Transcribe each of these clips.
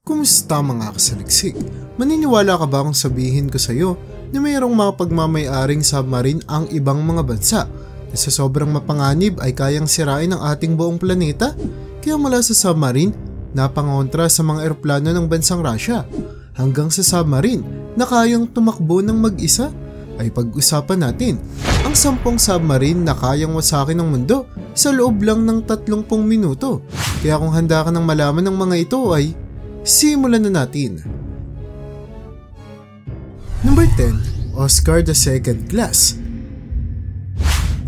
Kumusta mga kasaliksik? Maniniwala ka ba kung sabihin ko sa iyo na mayroong mga pagmamay-aring submarine ang ibang mga bansa na sa sobrang mapanganib ay kayang sirain ang ating buong planeta? Kaya mula sa submarine, napangontra sa mga eroplano ng bansang Russia, hanggang sa submarine na kayang tumakbo ng mag-isa, ay pag-usapan natin ang 10 submarine na kayang wasakin ng mundo sa loob lang ng 30 minuto. Kaya kung handa ka nang malaman ng mga ito ay simulan na natin. Number 10. Oscar II Class.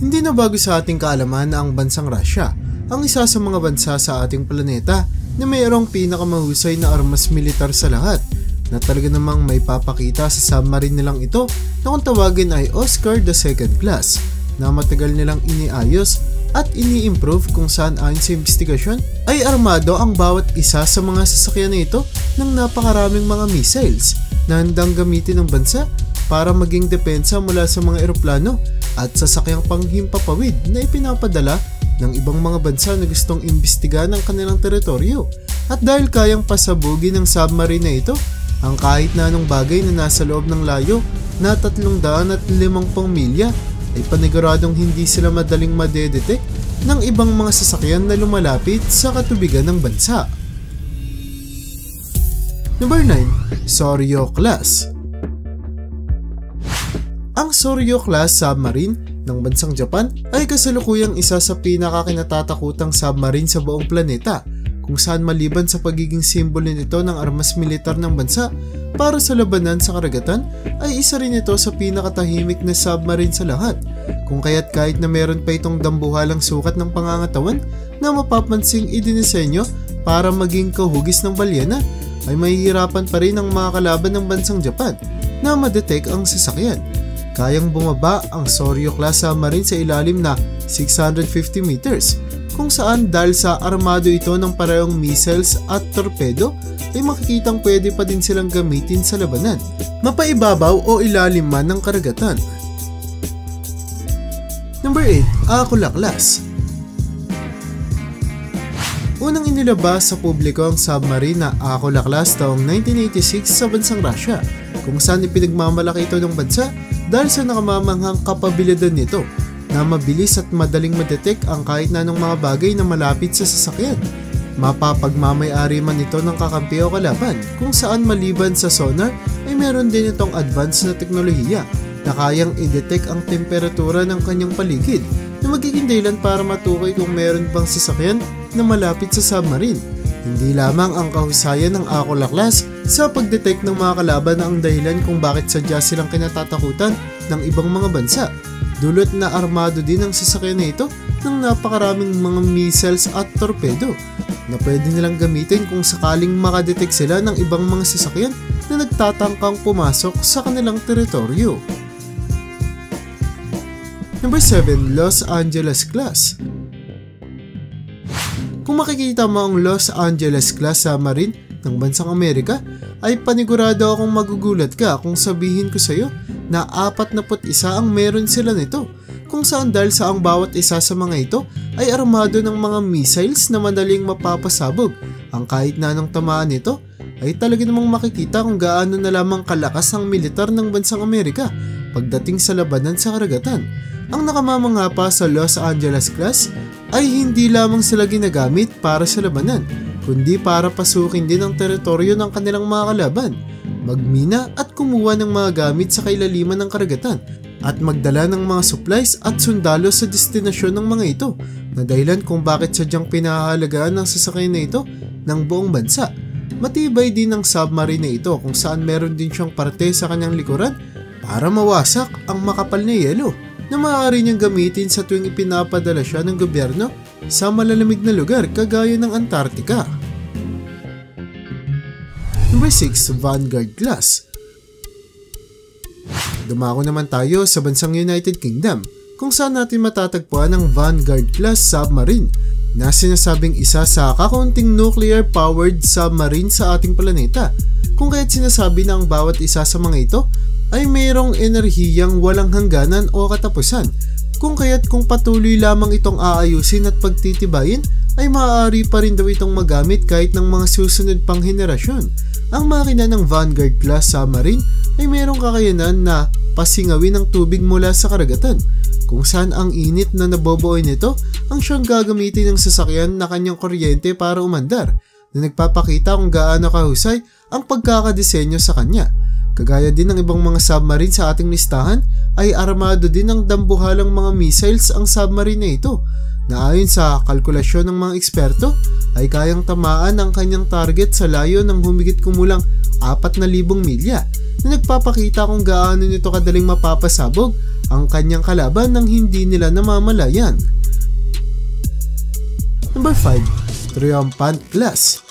Hindi na bago sa ating kaalaman na ang bansang Russia ang isa sa mga bansa sa ating planeta na mayroong pinakamahusay na armas militar sa lahat, na talaga namang may papakita sa submarine nilang ito na kung tawagin ay Oscar II Class, na matagal nilang iniayos at ini-improve kung saan ayon sa investigasyon ay armado ang bawat isa sa mga sasakyan na ito ng napakaraming mga missiles na handang gamitin ng bansa para maging depensa mula sa mga eroplano at sasakyang panghimpapawid na ipinapadala ng ibang mga bansa na gustong imbestigahan ang kanilang teritoryo. At dahil kayang pasabugin ng submarine na ito ang kahit na anong bagay na nasa loob ng layo na 350 milya, ay paniguradong hindi sila madaling madedetect ng ibang mga sasakyan na lumalapit sa katubigan ng bansa. Number 9. Soryo Class. Ang Soryo Class submarine ng bansang Japan ay kasalukuyang isa sa pinakakinatatakutang submarine sa buong planeta, kung saan maliban sa pagiging simbolo nito ng armas militar ng bansa para sa labanan sa karagatan, ay isa rin ito sa pinakatahimik na submarine sa lahat, kung kaya't kahit na meron pa itong dambuhalang sukat ng pangangatawan na mapapansing idinisenyo para maging kahugis ng balyena, ay mahihirapan pa rin ang mga kalaban ng bansang Japan na madetect ang sasakyan. Kayang bumaba ang Soryo Class submarine sa ilalim na 650 meters, kung saan dahil sa armado ito ng parehong missiles at torpedo ay makikitang pwede pa din silang gamitin sa labanan, mapaibabaw o ilalim man ng karagatan. Number 8. Aquila Class. Unang inilabas sa publiko ang submarine na Aquila Class taong 1986 sa bansang Russia, kung saan ipinagmamalaki ito ng bansa dahil sa nakamamanghang kapabilidad nito na mabilis at madaling madetect ang kahit na anong mga bagay na malapit sa sasakyan. Mapapagmamay-ari man ito ng kakampi o kalaban, kung saan maliban sa sonar ay meron din itong advanced na teknolohiya na kayang i-detect ang temperatura ng kanyang paligid, na magiging dahilan para matukoy kung meron bang sasakyan na malapit sa submarine. Hindi lamang ang kahusayan ng Aquila Class sa pagdetect ng mga kalaban na ang dahilan kung bakit sadya silang kinatatakutan ng ibang mga bansa. Dulot na armado din ang sasakyan na ito ng napakaraming mga missiles at torpedo na pwede nilang gamitin kung sakaling makadetect sila ng ibang mga sasakyan na nagtatangkang pumasok sa kanilang teritoryo. Number 7. Los Angeles Class. Kung makikita mo ang Los Angeles Class submarine ng bansang Amerika, ay panigurado akong magugulat ka kung sabihin ko sa iyo na 41 ang meron sila nito, kung saan dahil sa ang bawat isa sa mga ito ay armado ng mga missiles na madaling mapapasabog. Ang kahit na anong tamaan nito ay talaga namang makikita kung gaano na lamang kalakas ang militar ng bansang Amerika pagdating sa labanan sa karagatan. Ang nakamamangha pa sa Los Angeles Class ay hindi lamang sila ginagamit para sa labanan, kundi para pasukin din ang teritoryo ng kanilang mga kalaban, magmina at kumuha ng mga gamit sa kailaliman ng karagatan, at magdala ng mga supplies at sundalo sa destinasyon ng mga ito, na dahilan kung bakit sadyang pinahahalagaan ng sasakyan na ito ng buong bansa. Matibay din ang submarine na ito, kung saan meron din siyang parte sa kanyang likuran para mawasak ang makapal na yelo, na maaari niyang gamitin sa tuwing ipinapadala siya ng gobyerno sa malalamig na lugar kagaya ng Antarctica. Number 6. Vanguard Class. Dumako naman tayo sa bansang United Kingdom, kung saan natin matatagpuan ang Vanguard Class submarine, na sinasabing isa sa kakaunting nuclear-powered submarine sa ating planeta, kung kaya't sinasabi na ang bawat isa sa mga ito ay mayroong enerhiyang walang hangganan o katapusan, kung kaya't kung patuloy lamang itong aayusin at pagtitibayin ay maaari pa rin daw itong magamit kahit ng mga susunod pang henerasyon. Ang makina ng Vanguard class submarine ay mayroong kakayanan na pasingawin ang tubig mula sa karagatan, kung saan ang init na nabobuoy nito ang siyang gagamitin ng sasakyan na kanyang kuryente para umandar, na nagpapakita kung gaano kahusay ang pagkakadesenyo sa kanya. Kagaya din ng ibang mga submarine sa ating listahan, ay armado din ng dambuhalang mga missiles ang submarine na ito, na ayon sa kalkulasyon ng mga eksperto ay kayang tamaan ang kanyang target sa layo ng humigit kumulang 4,000 milya, na nagpapakita kung gaano nito kadaling mapapasabog ang kanyang kalaban nang hindi nila namamalayan. Number 5. Triomphant class.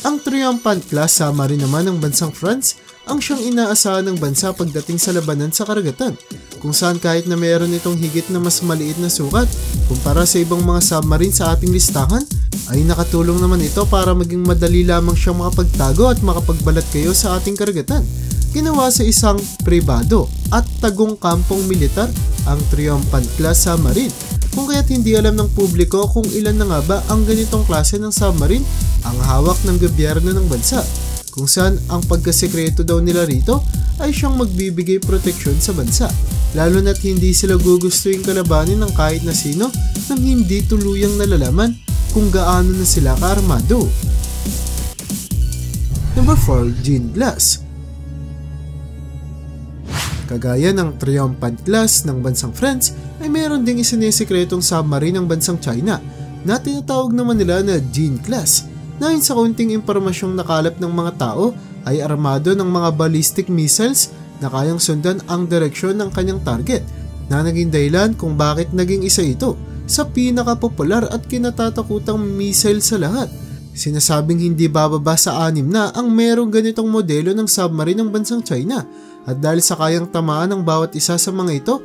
Ang Triomphant class submarine naman ng bansang France ang siyang inaasahan ng bansa pagdating sa labanan sa karagatan, kung saan kahit na meron itong higit na mas maliit na sukat kumpara sa ibang mga submarine sa ating listahan, ay nakatulong naman ito para maging madali lamang siyang makapagtago at makapagbalat kayo sa ating karagatan. Ginawa sa isang pribado at tagong kampong militar ang Triomphant class submarine, kung kaya't hindi alam ng publiko kung ilan na nga ba ang ganitong klase ng submarine ang hawak ng gobyerno ng bansa, kung saan ang pagkasekreto daw nila rito ay siyang magbibigay proteksyon sa bansa, lalo na't hindi sila gugustuhin kalabanin ng kahit na sino nang hindi tuluyang nalalaman kung gaano na sila kaarmado. Number 4. Gene class. Kagaya ng Triomphant class ng bansang France ay meron ding isinisikretong submarine ng bansang China na tinatawag naman nila na Gene class, na ayon sa kaunting impormasyong nakalap ng mga tao ay armado ng mga ballistic missiles na kayang sundan ang direksyon ng kanyang target, na naging dahilan kung bakit naging isa ito sa pinakapopular at kinatatakutang missile sa lahat. Sinasabing hindi bababa sa 6 na ang merong ganitong modelo ng submarine ng bansang China, at dahil sa kayang tamaan ng bawat isa sa mga ito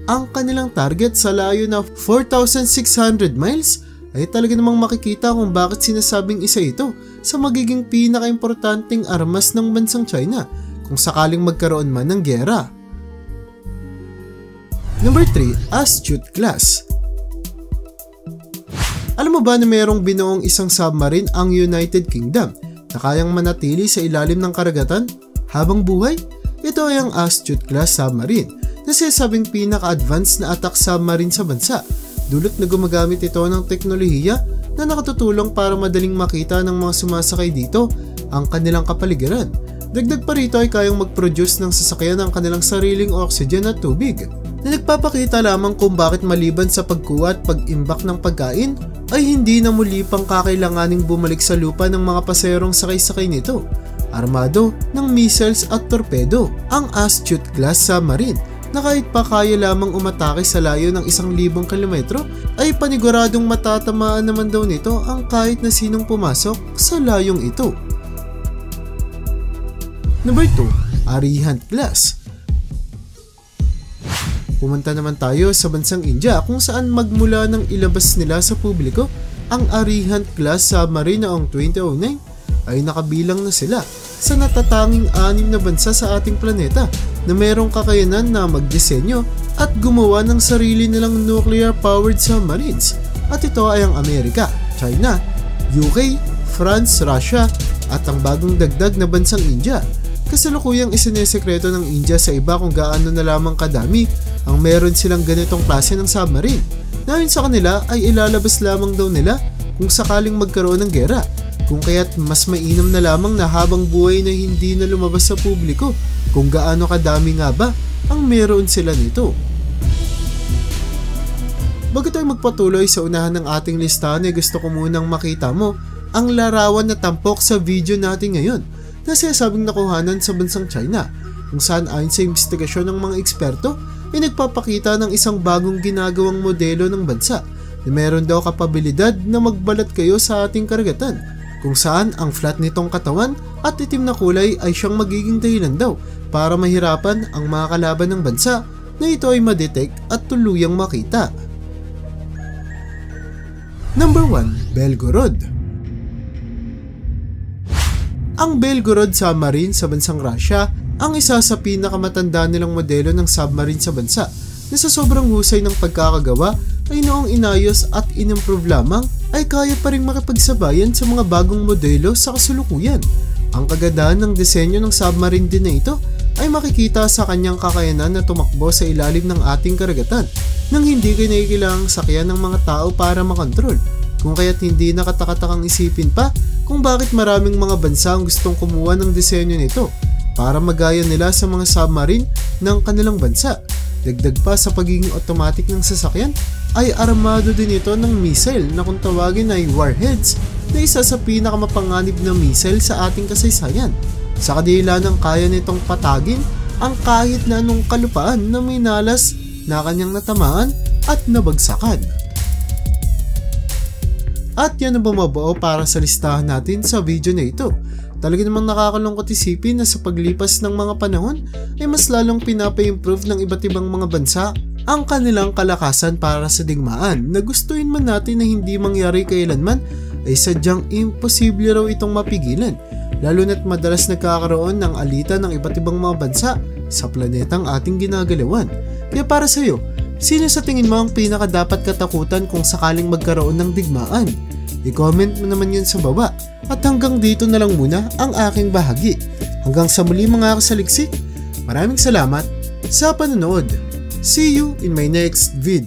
ang kanilang target sa layo na 4,600 miles, ay talaga namang makikita kung bakit sinasabing isa ito sa magiging pinaka-importanting armas ng bansang China kung sakaling magkaroon man ng giyera. Number 3. Astute class. Alam mo ba na mayroong binuong isang submarine ang United Kingdom na kayang manatili sa ilalim ng karagatan habang buhay? Ito ay ang Astute class submarine, na sinasabing pinaka-advanced na attack submarine sa bansa, dulot na gumagamit ito ng teknolohiya na nakatutulong para madaling makita ng mga sumasakay dito ang kanilang kapaligiran. Dagdag pa rito ay kayang mag-produce ng sasakyan ng kanilang sariling oxygen at tubig, na nagpapakita lamang kung bakit maliban sa pagkuha at pag-imbak ng pagkain ay hindi na muli pang kakailanganing bumalik sa lupa ng mga paserong sakay-sakay nito. Armado ng missiles at torpedo ang Astute class submarine, na kahit pa kaya lamang umatake sa layo ng 1,000 kilometro ay paniguradong matatamaan naman daw nito ang kahit na sinong pumasok sa layong ito. Number 2. Arihant class. Pumunta naman tayo sa bansang India, kung saan magmula nang ilabas nila sa publiko ang Arihant class submarine noong 2009 ay nakabilang na sila sa natatanging 6 na bansa sa ating planeta na mayroong kakayanan na magdisenyo at gumawa ng sarili nilang nuclear-powered submarines. At ito ay ang Amerika, China, UK, France, Russia at ang bagong dagdag na bansang India. Kasalukuyang isinisekreto ng India sa iba kung gaano na lamang kadami ang meron silang ganitong klase ng submarine, na ayon sa kanila ay ilalabas lamang daw nila kung sakaling magkaroon ng gera, kung kaya't mas mainam na lamang na habang buhay na hindi na lumabas sa publiko kung gaano kadami nga ba ang meron sila nito. Bago tayo magpatuloy sa unahan ng ating listahan ay gusto ko munang makita mo ang larawan na tampok sa video natin ngayon na sinasabing nakuhanan sa bansang China, kung saan ayon sa investigasyon ng mga eksperto ay nagpapakita ng isang bagong ginagawang modelo ng bansa na meron daw kapabilidad na magbalat kayo sa ating karagatan, kung saan ang flat nitong katawan at itim na kulay ay siyang magiging dahilan daw para mahirapan ang mga kalaban ng bansa na ito ay madetect at tuluyang makita. Number 1. Belgorod. Ang Belgorod submarine sa bansang Russia ang isa sa pinakamatanda nilang modelo ng submarine sa bansa na sa sobrang husay ng pagkakagawa ay noong inayos at inimprove lamang ay kaya pa rin makipagsabayan sa mga bagong modelo sa kasalukuyan. Ang kagandahan ng disenyo ng submarine din na ito ay makikita sa kanyang kakayanan na tumakbo sa ilalim ng ating karagatan nang hindi kailangang sakyan ng mga tao para makontrol. Kung kaya't hindi nakatakatakang isipin pa kung bakit maraming mga bansa ang gustong kumuha ng disenyo nito para magaya nila sa mga submarine ng kanilang bansa. Dagdag pa sa pagiging automatic ng sasakyan ay armado din ito ng missile na kung tawagin ay warheads na isa sa pinakamapanganib na missile sa ating kasaysayan. Sa kadila ng kaya nitong patagin ang kahit na anong kalupaan na may nalas na kanyang natamaan at nabagsakan. At yan ang bumabuo para sa listahan natin sa video na ito. Talaga namang nakakalungkot isipin na sa paglipas ng mga panahon ay mas lalong pinapa-improve ng iba't ibang mga bansa ang kanilang kalakasan para sa digmaan na gustuin man natin na hindi mangyari kailanman ay sadyang imposible raw itong mapigilan, lalo na't madalas nagkakaroon ng alitan ng iba't ibang mga bansa sa planetang ating ginagalawan. Kaya para sa iyo, sino sa tingin mo ang pinaka dapat katakutan kung sakaling magkaroon ng digmaan? I-comment mo naman yun sa baba. At hanggang dito na lang muna ang aking bahagi. Hanggang sa muli mga kasaliksik, maraming salamat sa panonood. See you in my next video.